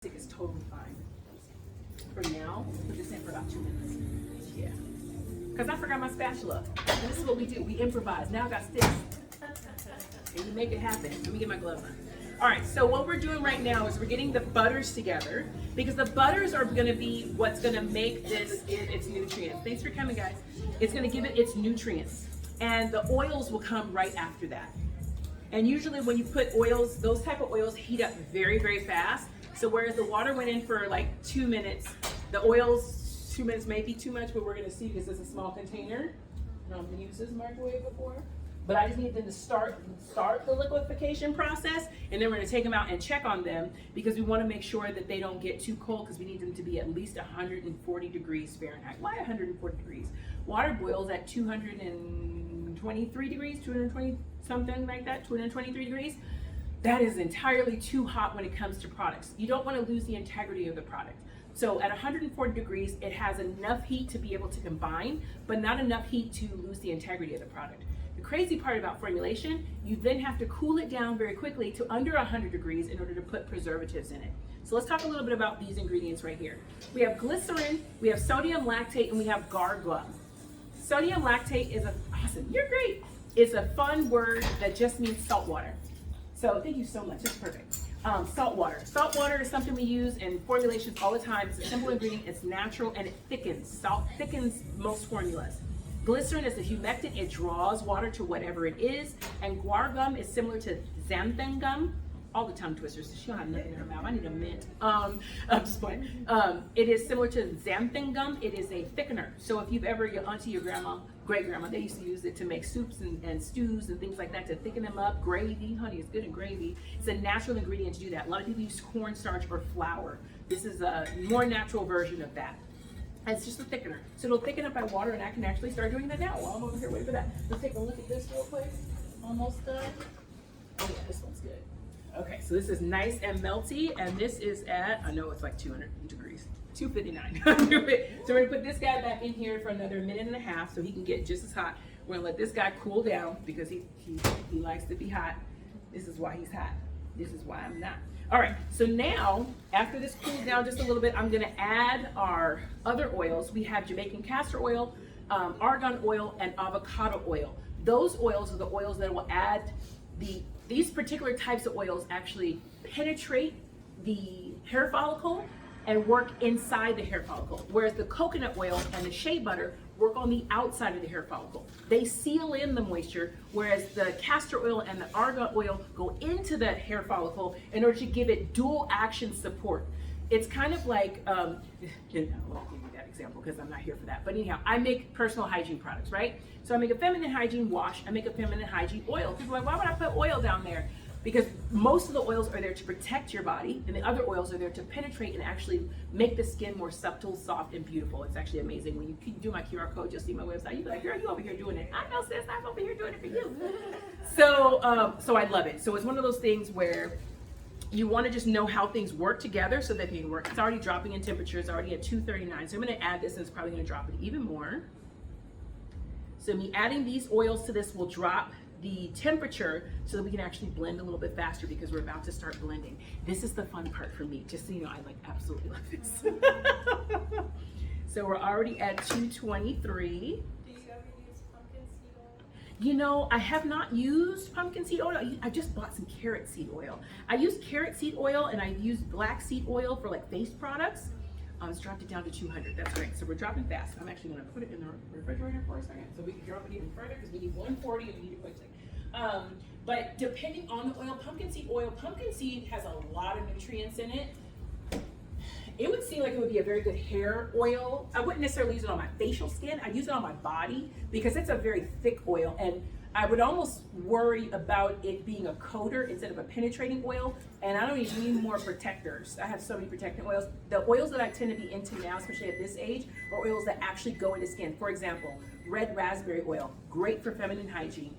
Is totally fine. For now, put this in for about 2 minutes. Yeah. Because I forgot my spatula. And this is what we do. We improvise. Now I got sticks. And you make it happen. Let me get my gloves on. All right, so what we're doing right now is we're getting the butters together because the butters are going to be what's going to make this its nutrients. Thanks for coming, guys. It's going to give it its nutrients. And the oils will come right after that. And usually when you put oils, those type of oils heat up very, very fast. So whereas the water went in for like 2 minutes, the oils, 2 minutes may be too much, but we're gonna see because it's a small container. I don't use this microwave before, but I just need them to start the liquefaction process, and then we're gonna take them out and check on them because we wanna make sure that they don't get too cold because we need them to be at least 140 degrees Fahrenheit. Why 140 degrees? Water boils at 223 degrees, 220, something like that, 223 degrees. That is entirely too hot when it comes to products. You don't want to lose the integrity of the product. So at 140 degrees, it has enough heat to be able to combine, but not enough heat to lose the integrity of the product. The crazy part about formulation, you then have to cool it down very quickly to under 100 degrees in order to put preservatives in it. So let's talk a little bit about these ingredients right here. We have glycerin, we have sodium lactate, and we have gargum. Sodium lactate is awesome, you're great. It's a fun word that just means salt water. So thank you so much, it's perfect. Salt water. Salt water is something we use in formulations all the time. It's a simple ingredient, it's natural, and it thickens. Salt thickens most formulas. Glycerin is a humectant, it draws water to whatever it is, and guar gum is similar to xanthan gum. All the tongue twisters, she don't have nothing in her mouth, I need a mint. I'm just playing. It is similar to xanthan gum, it is a thickener. So if you've ever, your auntie, your grandma, great-grandma, they used to use it to make soups and stews and things like that to thicken them up. Gravy, honey, it's good in gravy. It's a natural ingredient to do that. A lot of people use cornstarch or flour. This is a more natural version of that. And it's just a thickener. So it'll thicken up by water, and I can actually start doing that now while I'm over here waiting for that. Let's take a look at this real quick. Almost done. Oh yeah, this one's good. Okay, so this is nice and melty, and this is at, I know it's like 200 degrees. 259. So we're gonna put this guy back in here for another minute and a half so he can get just as hot. We're gonna let this guy cool down because he likes to be hot. This is why he's hot. This is why I'm not. All right, so now, after this cools down just a little bit, I'm gonna add our other oils. We have Jamaican castor oil, argan oil, and avocado oil. Those oils are the oils that will add these particular types of oils actually penetrate the hair follicle and work inside the hair follicle, whereas the coconut oil and the shea butter work on the outside of the hair follicle. They seal in the moisture, whereas the castor oil and the argan oil go into the hair follicle in order to give it dual action support. It's kind of like, I won't give you that example because I'm not here for that. But anyhow, I make personal hygiene products, right? So I make a feminine hygiene wash, I make a feminine hygiene oil. People are like, why would I put oil down there? Because most of the oils are there to protect your body, and the other oils are there to penetrate and actually make the skin more supple, soft, and beautiful. It's actually amazing. When you do my QR code, you'll see my website. You'll be like, girl, you over here doing it. I know, sis, I'm over here doing it for you. So, so I love it. So it's one of those things where you want to just know how things work together so that they can work. It's already dropping in temperature. It's already at 239. So I'm going to add this, and it's probably going to drop it even more. So me adding these oils to this will drop the temperature so that we can actually blend a little bit faster because we're about to start blending. This is the fun part for me. Just so you know, I like absolutely love this. So we're already at 223. Do you ever use pumpkin seed oil? You know, I have not used pumpkin seed oil. I just bought some carrot seed oil. I used carrot seed oil and I used black seed oil for like face products. It's dropped it down to 200. That's great. So we're dropping fast. I'm actually going to put it in the refrigerator for a second so we can drop it even further because we need 140 and we need it quickly. But depending on the oil, pumpkin seed has a lot of nutrients in it. It would seem like it would be a very good hair oil. I wouldn't necessarily use it on my facial skin. I use it on my body because it's a very thick oil, and I would almost worry about it being a coater instead of a penetrating oil, and I don't even need more protectors. I have so many protecting oils. The oils that I tend to be into now, especially at this age, are oils that actually go into skin. For example, red raspberry oil, great for feminine hygiene.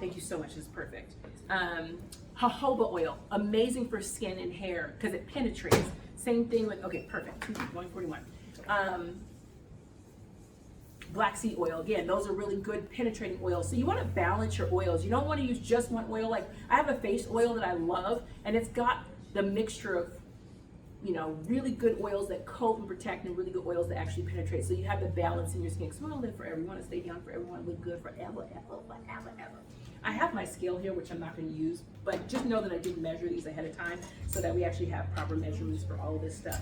Thank you so much, this is perfect. Jojoba oil, amazing for skin and hair because it penetrates. Same thing with, okay, perfect, 141. Black seed oil, again, those are really good penetrating oils. So you want to balance your oils. You don't want to use just one oil. Like I have a face oil that I love, and it's got the mixture of you know, really good oils that coat and protect, and really good oils that actually penetrate. So you have the balance in your skin. Because we want to live forever. We want to stay young forever. We want to look good forever, ever. I have my scale here, which I'm not going to use, but just know that I did measure these ahead of time so that we actually have proper measurements for all of this stuff.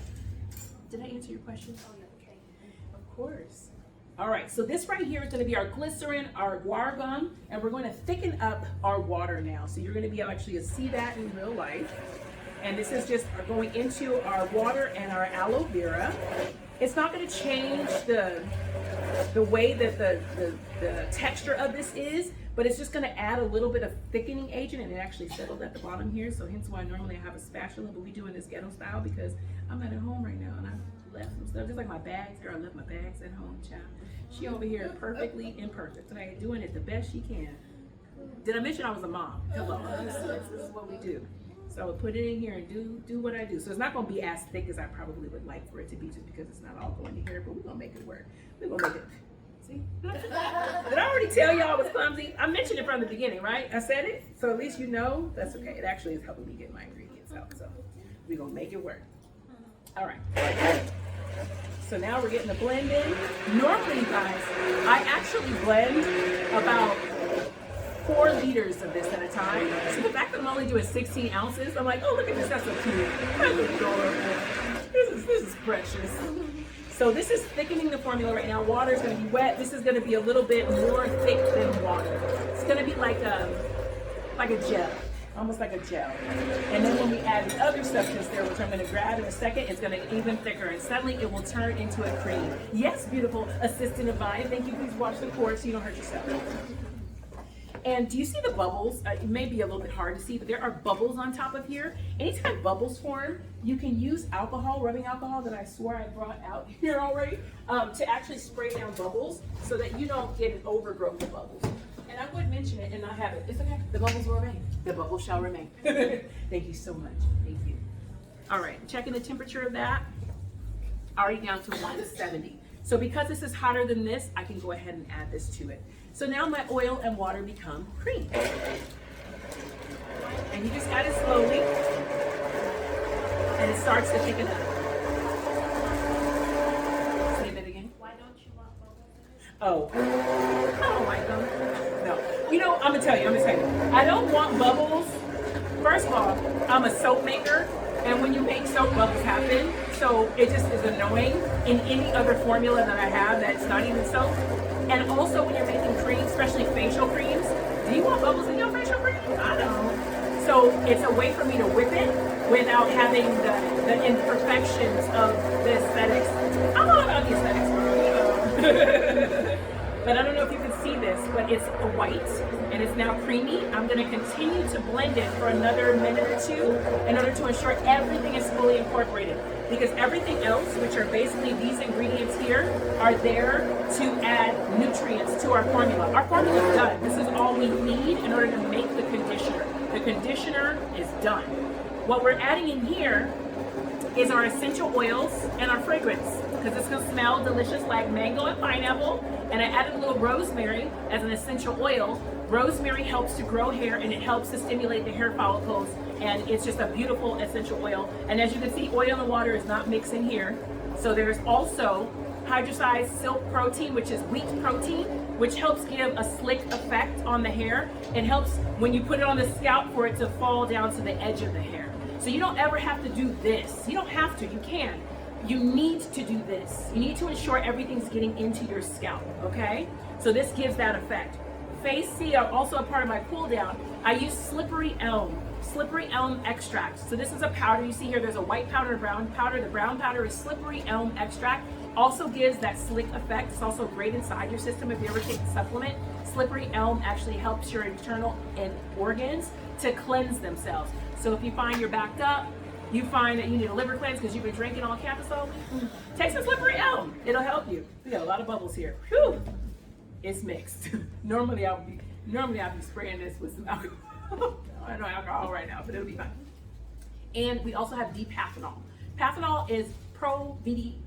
Did I answer your question? Oh, yeah, okay. Of course. All right, so this right here is going to be our glycerin, our guar gum, and we're going to thicken up our water now. So you're going to be able actually to see that in real life. And this is just going into our water and our aloe vera. It's not going to change the way that the texture of this is, but it's just going to add a little bit of thickening agent, and it actually settled at the bottom here. So hence why normally I have a spatula, but we do in this ghetto style because I'm not at home right now, and I left some stuff, just like my bags here. I left my bags at home, child. She over here perfectly imperfect, right? Doing it the best she can. Did I mention I was a mom? Hello, this is what we do. So I would put it in here and do what I do. So it's not going to be as thick as I probably would like for it to be, just because it's not all going to here, but we're going to make it work. We're going to make it. See? Did I already tell y'all I was clumsy? I mentioned it from the beginning, right? I said it, so at least you know. That's okay. It actually is helping me get my ingredients out, so we're going to make it work. All right. So now we're getting the blend in. Normally, you guys, I actually blend about 4 liters of this at a time. So the fact that I'm only doing 16 ounces, I'm like, oh, look at this, that's so cute. That's adorable. This is precious. So this is thickening the formula right now. Water is going to be wet. This is going to be a little bit more thick than water. It's going to be like a gel, almost like a gel. And then when we add the other substance there, which I'm going to grab in a second, it's going to get even thicker, and suddenly it will turn into a cream. Yes, beautiful assistant of mine. Thank you. Please watch the cord so you don't hurt yourself. And do you see the bubbles? It may be a little bit hard to see, but there are bubbles on top of here. Anytime bubbles form, you can use alcohol, rubbing alcohol that I swore I brought out here already, to actually spray down bubbles so that you don't get an overgrowth of bubbles. And I would mention it and not have it. It's okay. The bubbles will remain. The bubbles shall remain. Thank you so much. Thank you. All right, checking the temperature of that. Already down to 170. So because this is hotter than this, I can go ahead and add this to it. So now my oil and water become cream. And you just add it slowly, and it starts to thicken up. Say that again. Why don't you want bubbles? Oh my God. No. You know, I'm gonna tell you. I don't want bubbles. First of all, I'm a soap maker, and when you make soap, bubbles happen. So it just is annoying in any other formula that I have that's not even soap. And also when you're making creams, especially facial creams, do you want bubbles in your facial cream? I don't. So it's a way for me to whip it without having the imperfections of the aesthetics. I'm all about the aesthetics. But I don't know if you can see this, but it's white and it's now creamy. I'm going to continue to blend it for another minute or two in order to ensure everything is fully incorporated. Because everything else, which are basically these ingredients here, are there to add nutrients to our formula. Our formula is done. This is all we need in order to make the conditioner. The conditioner is done. What we're adding in here is our essential oils and our fragrance, because it's going to smell delicious like mango and pineapple. And I added a little rosemary as an essential oil. Rosemary helps to grow hair, and it helps to stimulate the hair follicles, and it's just a beautiful essential oil. And as you can see, oil and water is not mixing here. So there's also hydrolyzed silk protein, which is wheat protein, which helps give a slick effect on the hair. It helps when you put it on the scalp for it to fall down to the edge of the hair. So you don't ever have to do this. You don't have to, you can. You need to do this. You need to ensure everything's getting into your scalp, okay? So this gives that effect. Phase C are also a part of my cool down. I use slippery elm extract. So this is a powder. You see here there's a white powder, a brown powder. The brown powder is slippery elm extract. Also gives that slick effect. It's also great inside your system if you ever take the supplement. Slippery elm actually helps your internal organs to cleanse themselves. So if you find you're backed up, you find that you need a liver cleanse because you've been drinking all campus all week, take some slippery elm. It'll help you. We got a lot of bubbles here. Whew. It's mixed. Normally I'll be spraying this with some alcohol. I don't know alcohol right now, but it'll be fine. And we also have D-Pathanol. Pathanol is Pro-B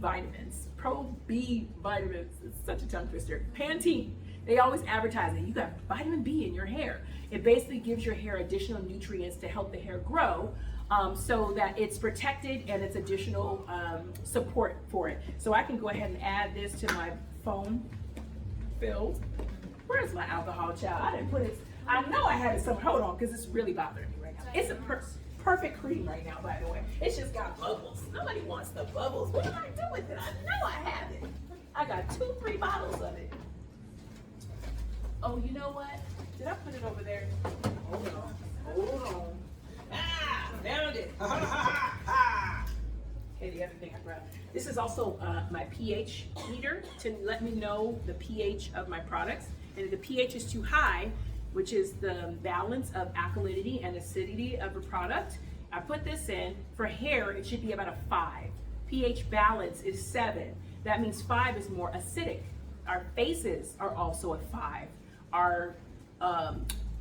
vitamins. Pro-B vitamins. It's such a tongue twister. Pantene. They always advertise it. You got vitamin B in your hair. It basically gives your hair additional nutrients to help the hair grow. so that it's protected and it's additional support for it. So I can go ahead and add this to my foam fill. Where's my alcohol, child? I didn't put it. I know I had it somewhere. Hold on, because it's really bothering me right now. It's a perfect cream right now, by the way. It's just got bubbles. Nobody wants the bubbles. What do I do with it? I know I have it. I got 2-3 bottles of it. Oh, you know what? Did I put it over there? Hold on. Hold on. Ah, found it. Okay, the other thing I grabbed. This is also my pH meter to let me know the pH of my products. And if the pH is too high, which is the balance of alkalinity and acidity of a product, I put this in. For hair, it should be about a 5. pH balance is 7. That means 5 is more acidic. Our faces are also a 5. Our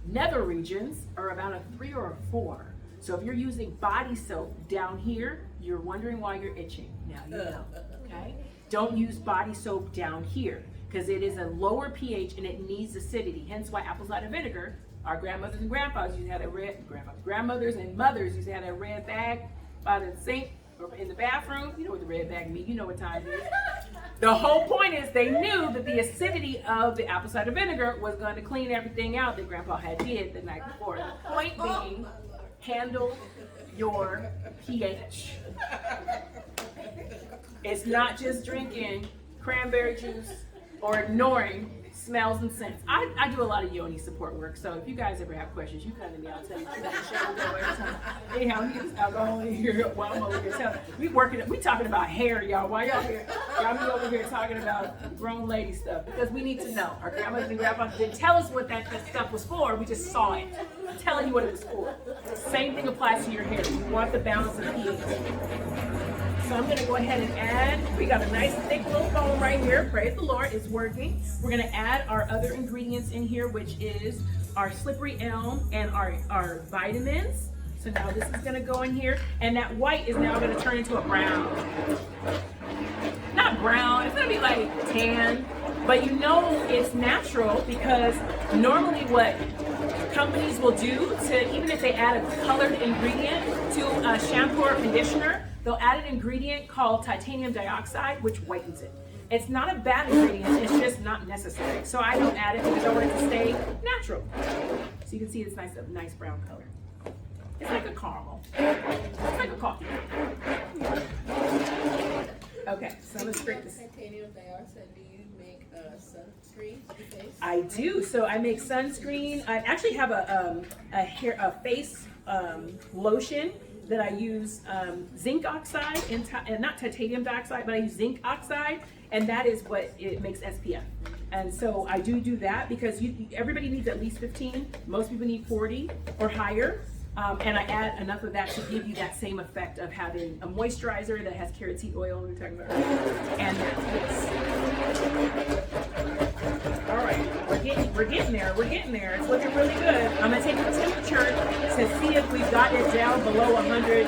nether regions are about a 3 or a 4. So if you're using body soap down here, you're wondering why you're itching. Now you know, okay? Don't use body soap down here because it is a lower pH and it needs acidity. Hence why apple cider vinegar, our grandmothers and grandfathers used to have that grandmothers and mothers used to have that red bag by the sink or in the bathroom. You know what the red bag means. You know what time it is. The whole point is they knew that the acidity of the apple cider vinegar was going to clean everything out that grandpa had did the night before. The point being, handle your pH. It's not just drinking cranberry juice or ignoring smells and scents. I do a lot of yoni support work, so if you guys ever have questions, you come to me, I'll tell you. Anyhow, we get this alcohol in here while I'm over here. We talking about hair, y'all. Why y'all here? Y'all be over here talking about grown lady stuff because we need to know. Our grandmothers and grandpas didn't tell us what that stuff was for. We just saw it. I'm telling you what it was for. Same thing applies to your hair. You want the balance of pH. So I'm gonna go ahead and add, we got a nice thick little foam right here, praise the Lord, it's working. We're gonna add our other ingredients in here, which is our slippery elm and our vitamins. So now this is gonna go in here, and that white is now gonna turn into a brown. Not brown, it's gonna be like tan, but you know it's natural because normally what companies will do to, even if they add a colored ingredient to a shampoo or conditioner, they'll add an ingredient called titanium dioxide, which whitens it. It's not a bad ingredient, it's just not necessary. So I don't add it because I want it to stay natural. So you can see it's nice brown color. It's like a caramel. It's like a coffee. Okay, so I'm gonna scrape this. Titanium dioxide, do you make sunscreen for the face? I do. So I make sunscreen. I actually have a face lotion that I use zinc oxide and not titanium dioxide, but I use zinc oxide, and that is what it makes SPF. And so I do that because everybody needs at least 15. Most people need 40 or higher. And I add enough of that to give you that same effect of having a moisturizer that has carrot seed oil, we were talking about earlier, and this. All right, we're getting there. It's looking really good. I'm gonna take the temperature to see if we've got it down below 100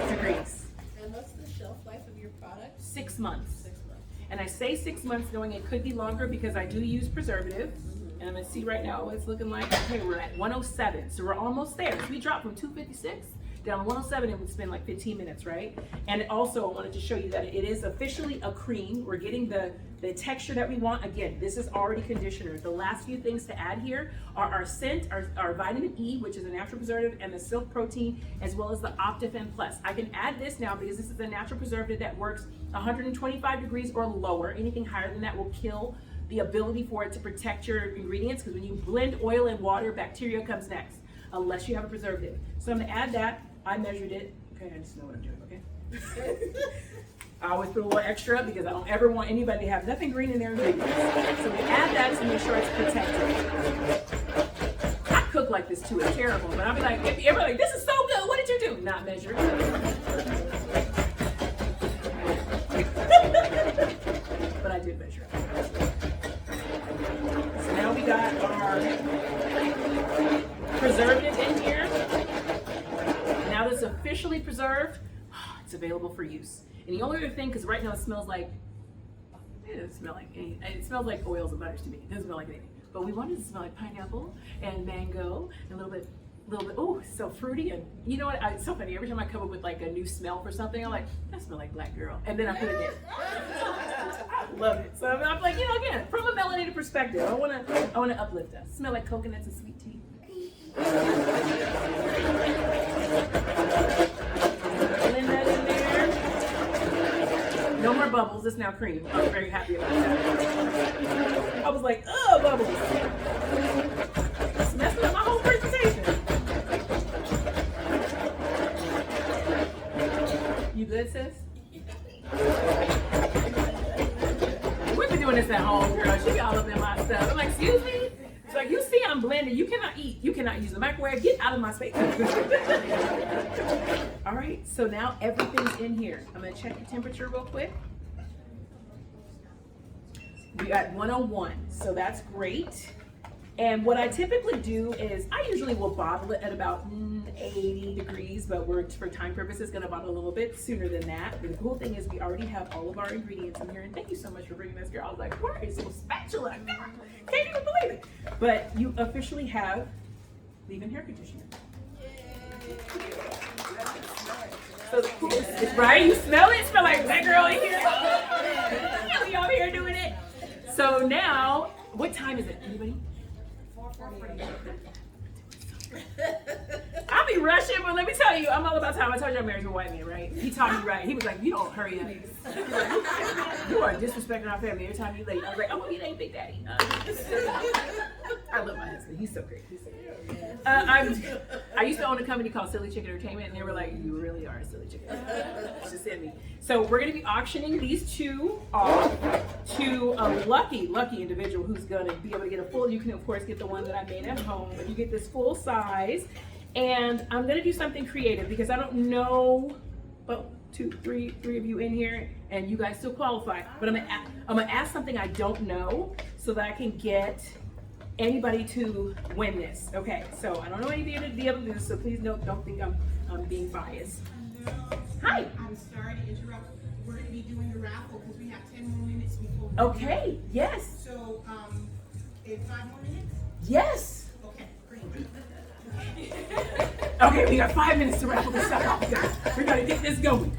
degrees. And what's the shelf life of your product? 6 months. 6 months. And I say 6 months knowing it could be longer because I do use preservative. And I'm gonna see right now what it's looking like. Okay, we're at 107, so we're almost there. So we dropped from 256 down to 107 and we spend like 15 minutes, right? And also I wanted to show you that it is officially a cream. We're getting the texture that we want. Again, this is already conditioner. The last few things to add here are our scent, our vitamin E, which is a natural preservative, and the silk protein, as well as the Optifin Plus. I can add this now because this is a natural preservative that works 125 degrees or lower. Anything higher than that will kill the ability for it to protect your ingredients, because when you blend oil and water, bacteria comes next, unless you have a preservative. So I'm gonna add that. I measured it. Okay, I just know what I'm doing, okay? I always put a little extra because I don't ever want anybody to have nothing green in their ingredients. So we add that to make sure it's protected. I cook like this too, it's terrible, but I'll be like, everybody like, this is so good, what did you do? Not measured. But I did measure it. So now we got our preservative in here. Now that it's officially preserved, it's available for use. And the only other thing, because right now it smells like, it doesn't smell like anything. It smells like oils and butters to me. It doesn't smell like anything. But we wanted it to smell like pineapple and mango and a little bit A little bit, oh, so fruity. And you know what? It's so funny. Every time I come up with like a new smell for something, I'm like, that smells like black girl. And then I put it in. I love it. So I'm like, you know, again, from a melanated perspective, I wanna uplift us. Smell like coconuts and sweet tea. Blend that in there. No more bubbles. It's now cream. I'm very happy about that. I was like, oh, bubbles. It's messing up my whole presentation. You good, sis? We've been doing this at home, girl. She got all up in my stuff. I'm like, excuse me? It's like, you see I'm blending. You cannot eat. You cannot use the microwave. Get out of my space. All right, so now everything's in here. I'm gonna check the temperature real quick. We got 101, so that's great. And what I typically do is I usually will bottle it at about 80 degrees, but we're, for time purposes, gonna bottle a little bit sooner than that. But the cool thing is we already have all of our ingredients in here. And thank you so much for bringing this, girl. I was like, where is your spatula? Can't even believe it. But you officially have leave-in hair conditioner. So the cool is, right? You smell it? Smell like that girl in here. We over here doing it. So now, what time is it? Anybody? 4:40. I'll be rushing, but let me tell you, I'm all about time. I told you I'm married to a white man, right? He taught me right. He was like, you don't hurry up. You are disrespecting our family every time you late. I was like, I'm gonna be late, Big Daddy. I love my husband. He's so great. He's so great. I used to own a company called Silly Chicken Entertainment, and they were like, you really are a silly chicken. It's just in me. So we're going to be auctioning these two off to a lucky individual who's going to be able to get a full. You can, of course, get the one that I made at home, but you get this full size. And I'm going to do something creative because I don't know, but three of you in here, and you guys still qualify. But I'm gonna ask something I don't know so that I can get anybody to win this. Okay, so I don't know anybody to be able to do this, so please don't think I'm being biased. Hi. I'm sorry to interrupt. We're going to be doing the raffle because we have 10 more minutes before. Okay, yes. So, in 5 more minutes? Yes. Okay, great. Okay, we got 5 minutes to raffle this stuff off. We're gonna get this going.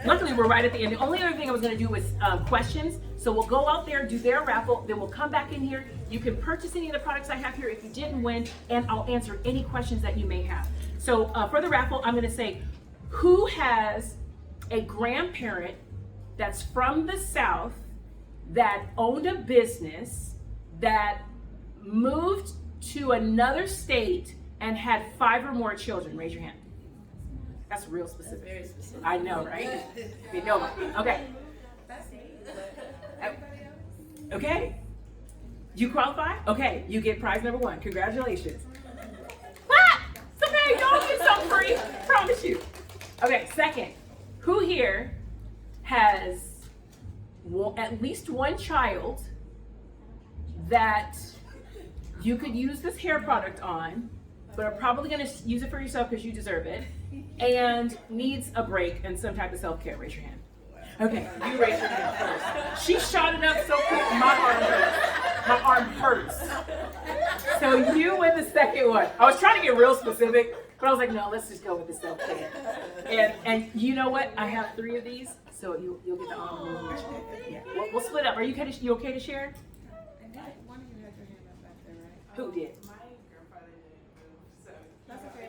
Luckily, we're right at the end. The only other thing I was gonna do was questions. So we'll go out there, do their raffle, then we'll come back in here. You can purchase any of the products I have here if you didn't win, and I'll answer any questions that you may have. So for the raffle, I'm gonna say, who has a grandparent that's from the South that owned a business that moved to another state and had 5 or more children? Raise your hand. That's real specific. Very specific. I know, right? You know. Okay. Okay. You qualify? Okay. You get prize number 1. Congratulations. What? It's okay. Y'all get something free. Promise you. Okay. Second, who here has at least one child that you could use this hair product on, but are probably going to use it for yourself because you deserve it, and needs a break and some type of self-care? Raise your hand. Okay, you raise your hand first. She shot it up so quick, my arm hurts. So you win the second one. I was trying to get real specific, but I was like, no, let's just go with the self-care. And you know what? I have 3 of these, so you'll get the honor of each. Yeah, we'll split up. Are you okay to share? One of you had your hand up back there, right? Who did? My grandfather didn't move, so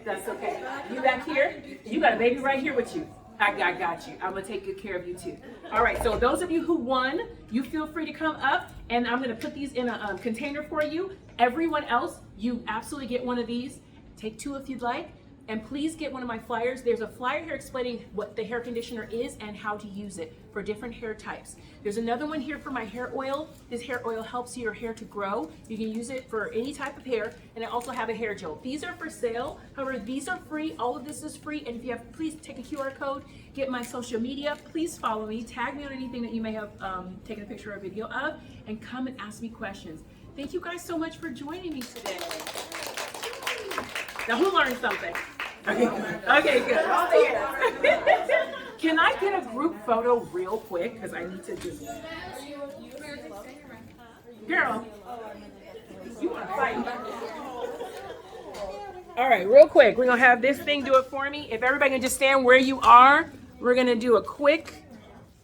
That's okay. You back here? You got a baby right here with you. I got you. I'm going to take good care of you too. All right, so those of you who won, you feel free to come up, and I'm going to put these in a container for you. Everyone else, you absolutely get one of these. Take 2 if you'd like. And please get one of my flyers. There's a flyer here explaining what the hair conditioner is and how to use it for different hair types. There's another one here for my hair oil. This hair oil helps your hair to grow. You can use it for any type of hair. And I also have a hair gel. These are for sale. However, these are free. All of this is free. And if you have, please take a QR code, get my social media. Please follow me. Tag me on anything that you may have taken a picture or a video of, and come and ask me questions. Thank you guys so much for joining me today. Now, who learned something? Okay, good. Can I get a group photo real quick? Because I need to just... Girl, you want to fight? All right, real quick, we're gonna have this thing do it for me. If everybody can just stand where you are, we're gonna do a quick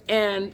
and